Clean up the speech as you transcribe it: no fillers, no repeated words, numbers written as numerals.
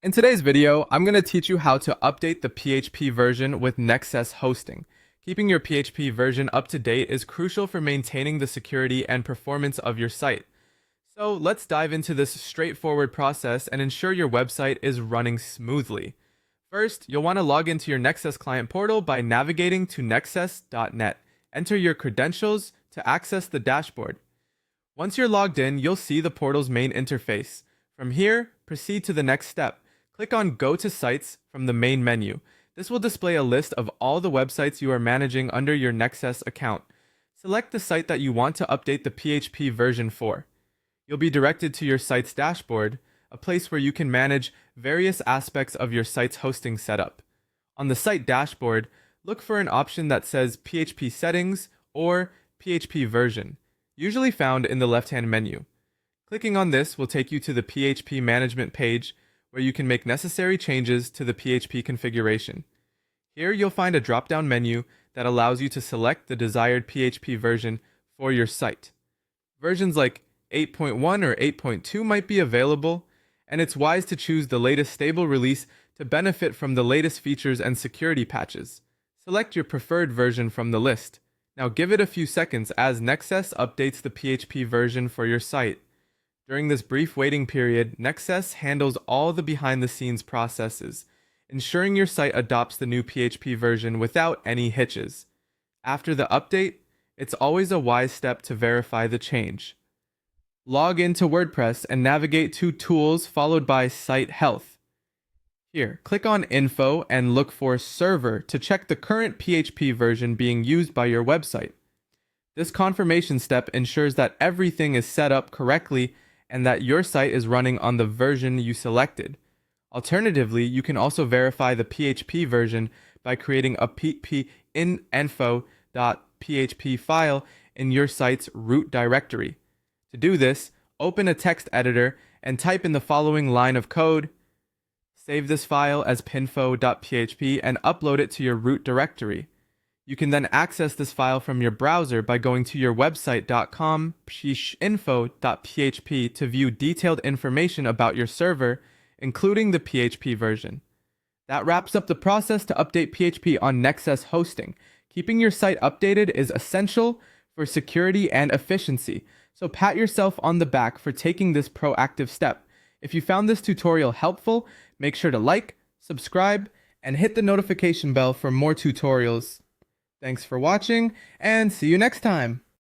In today's video, I'm going to teach you how to update the PHP version with Nexcess Hosting. Keeping your PHP version up to date is crucial for maintaining the security and performance of your site. So let's dive into this straightforward process and ensure your website is running smoothly. First, you'll want to log into your Nexcess client portal by navigating to nexcess.net. Enter your credentials to access the dashboard. Once you're logged in, you'll see the portal's main interface. From here, proceed to the next step. Click on Go to Sites from the main menu. This will display a list of all the websites you are managing under your Nexcess account. Select the site that you want to update the PHP version for. You'll be directed to your site's dashboard, a place where you can manage various aspects of your site's hosting setup. On the site dashboard, look for an option that says PHP Settings or PHP Version, usually found in the left-hand menu. Clicking on this will take you to the PHP Management page, where you can make necessary changes to the PHP configuration. Here you'll find a drop-down menu that allows you to select the desired PHP version for your site. Versions like 8.1 or 8.2 might be available, and it's wise to choose the latest stable release to benefit from the latest features and security patches. Select your preferred version from the list. Now give it a few seconds as Nexcess updates the PHP version for your site. During this brief waiting period, Nexcess handles all the behind-the-scenes processes, ensuring your site adopts the new PHP version without any hitches. After the update, it's always a wise step to verify the change. Log into WordPress and navigate to Tools followed by Site Health. Here, click on Info and look for Server to check the current PHP version being used by your website. This confirmation step ensures that everything is set up correctly and that your site is running on the version you selected. Alternatively, you can also verify the PHP version by creating a ppinfo.php file in your site's root directory. To do this, open a text editor and type in the following line of code. Save this file as pinfo.php and upload it to your root directory. You can then access this file from your browser by going to your website.com/info.php to view detailed information about your server, including the PHP version. That wraps up the process to update PHP on Nexcess Hosting. Keeping your site updated is essential for security and efficiency, so pat yourself on the back for taking this proactive step. If you found this tutorial helpful, make sure to like, subscribe, and hit the notification bell for more tutorials. Thanks for watching, and see you next time!